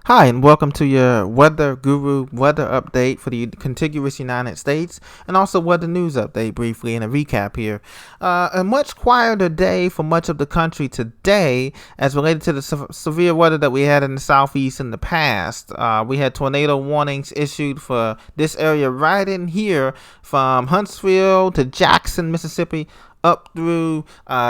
Hi, and welcome to your Weather Guru weather update for the contiguous United States, and also weather news update briefly and a recap here. A much quieter day for much of the country today as related to the severe weather that we had in the southeast in the past. We had tornado warnings issued for this area right in here from Huntsville to Jackson, Mississippi, up through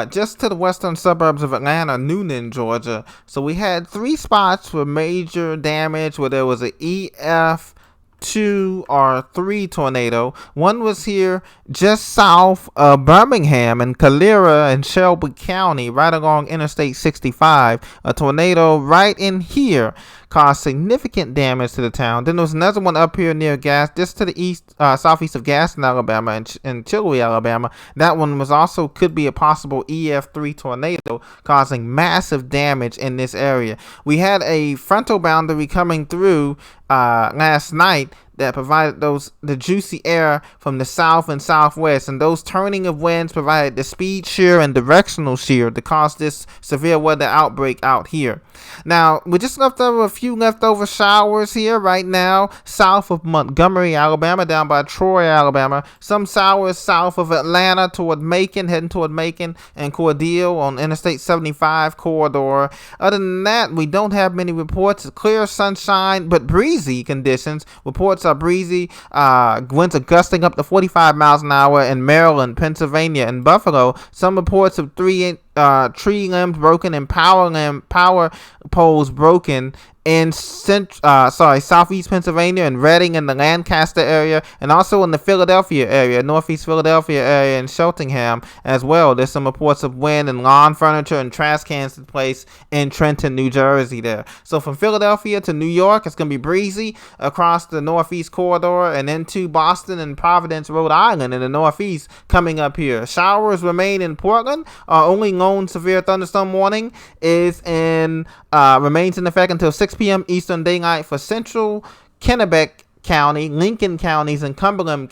just to the western suburbs of Atlanta, Noonan, Georgia. So we had three spots for major damage where there was an EF2 or 3 tornado. One was here just south of Birmingham in Calera and Shelby County, right along Interstate 65. A tornado right in here caused significant damage to the town. Then there was another one up here near just to the east, southeast of Gaston, Alabama, and Chilloughby, Alabama. That one was also could be a possible EF3 tornado, causing massive damage in this area. We had a frontal boundary coming through last night that provided the juicy air from the south and southwest, and those turning of winds provided the speed shear and directional shear to cause this severe weather outbreak out here. Now, we just left over a few leftover showers here right now, south of Montgomery, Alabama, down by Troy, Alabama. Some showers south of Atlanta toward Macon, heading toward Macon and Cordele on Interstate 75 corridor. Other than that, we don't have many reports. Clear sunshine, but breezy conditions. Reports are breezy. Winds are gusting up to 45 miles an hour in Maryland, Pennsylvania, and Buffalo. Some reports of tree limbs broken and power poles broken in southeast Pennsylvania and Reading in the Lancaster area, and also in the Philadelphia area, northeast Philadelphia area, and Cheltenham as well. There's some reports of wind and lawn furniture and trash cans in place in Trenton, New Jersey there. So from Philadelphia to New York, it's going to be breezy across the northeast corridor and into Boston and Providence, Rhode Island in the northeast coming up here. Showers remain in Portland. Only known severe thunderstorm warning remains in effect until 6 p.m. Eastern Daylight for central Kennebec County, Lincoln counties, and Cumberland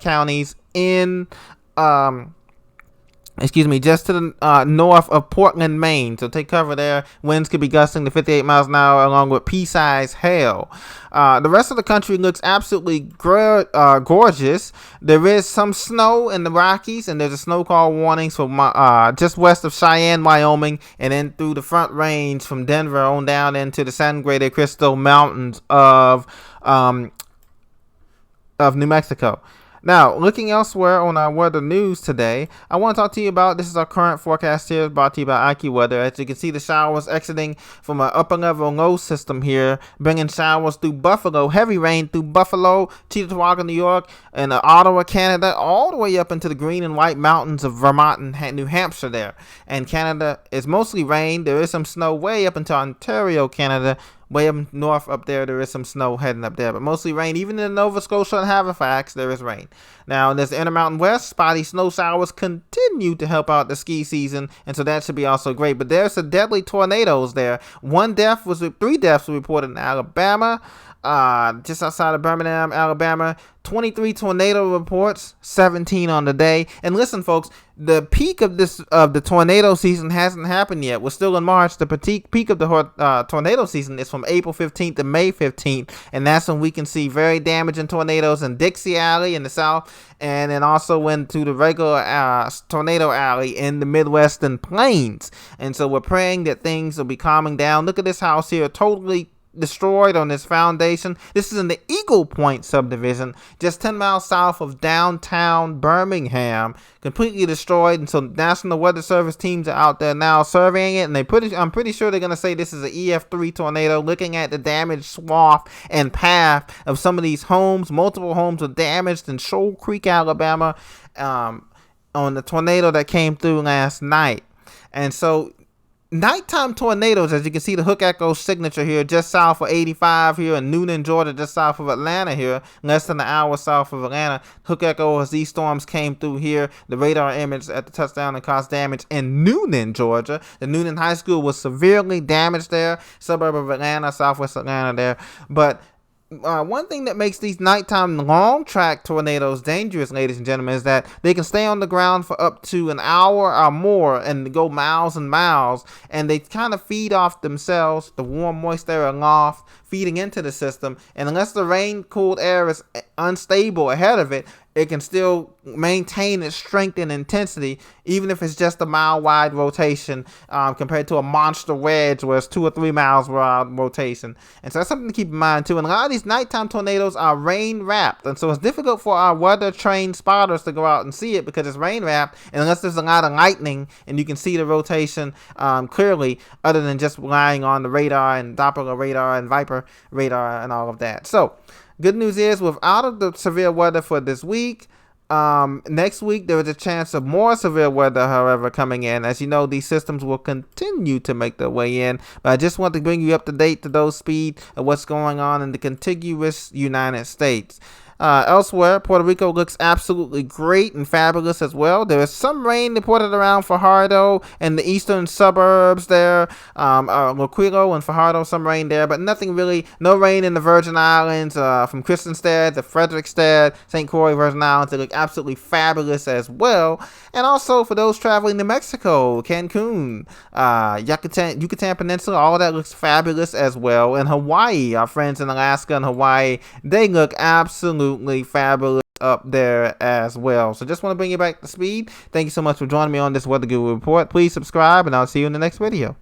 counties in just to the north of Portland, Maine. So take cover there. Winds could be gusting to 58 miles an hour along with pea-sized hail. The rest of the country looks absolutely gorgeous. There is some snow in the Rockies, and there's a snow call warnings for just west of Cheyenne, Wyoming, and then through the Front Range from Denver on down into the Sangre de Cristo Mountains of New Mexico. Now, looking elsewhere on our weather news today, I want to talk to you about, this is our current forecast here, brought to you by AccuWeather. As you can see, the showers exiting from an upper level low system here, bringing showers through Buffalo, heavy rain through Buffalo, Cheektowaga, New York, and Ottawa, Canada, all the way up into the green and white mountains of Vermont and New Hampshire there. And Canada is mostly rain. There is some snow way up into Ontario, Canada. Way up north up there is some snow heading up there, but mostly rain. Even in Nova Scotia and Halifax, there is rain. Now, there's the Intermountain West. Spotty snow showers continue to help out the ski season, and so that should be also great. But there's some deadly tornadoes there. 3 deaths were reported in Alabama, just outside of Birmingham, Alabama. 23 tornado reports, 17 on the day. And listen, folks, the peak of the tornado season hasn't happened yet. We're still in March. The peak of the tornado season is from April 15th to May 15th, and that's when we can see very damaging tornadoes in Dixie Alley in the south, and then also into the regular tornado alley in the Midwestern Plains. And so we're praying that things will be calming down. Look at this house here, totally destroyed on this foundation. This is in the Eagle Point subdivision, just 10 miles south of downtown Birmingham, completely destroyed. And so National Weather Service teams are out there now surveying it, and I'm pretty sure they're going to say this is an EF3 tornado, looking at the damaged swath and path of some of these homes. Multiple homes were damaged in Shoal Creek, Alabama, on the tornado that came through last night. And so nighttime tornadoes, as you can see the Hook Echo signature here, just south of 85 here in Noonan, Georgia, just south of Atlanta here, less than an hour south of Atlanta. Hook Echo, as these storms came through here, the radar image at the touchdown and caused damage in Noonan, Georgia. The Noonan High School was severely damaged there, suburb of Atlanta, southwest Atlanta there. But one thing that makes these nighttime long track tornadoes dangerous, ladies and gentlemen, is that they can stay on the ground for up to an hour or more and go miles and miles, and they kind of feed off themselves, the warm, moist air aloft, feeding into the system. And unless the rain cooled air is unstable ahead of it, it can still maintain its strength and intensity, even if it's just a mile-wide rotation, compared to a monster wedge where it's 2 or 3 miles wide rotation. And so that's something to keep in mind too. And a lot of these nighttime tornadoes are rain-wrapped, and so it's difficult for our weather-trained spotters to go out and see it because it's rain-wrapped, and unless there's a lot of lightning and you can see the rotation clearly, other than just relying on the radar and Doppler radar and Viper radar and all of that. So good news is, without the severe weather for this week, next week there is a chance of more severe weather, however, coming in. As you know, these systems will continue to make their way in, but I just want to bring you up to date to those speed of what's going on in the contiguous United States. Elsewhere, Puerto Rico looks absolutely great and fabulous as well. There is some rain reported around Fajardo and the eastern suburbs there. Loquillo and Fajardo, some rain there, but nothing really, no rain in the Virgin Islands, from Christiansted to Frederickstead, St. Croix, Virgin Islands. They look absolutely fabulous as well. And also for those traveling to Mexico, Cancun, Yucatan Peninsula, all of that looks fabulous as well. And Hawaii, our friends in Alaska and Hawaii, they look absolutely fabulous up there as well. So just want to bring you back to speed. Thank you so much for joining me on this Weather Guru Report. Please subscribe, and I'll see you in the next video.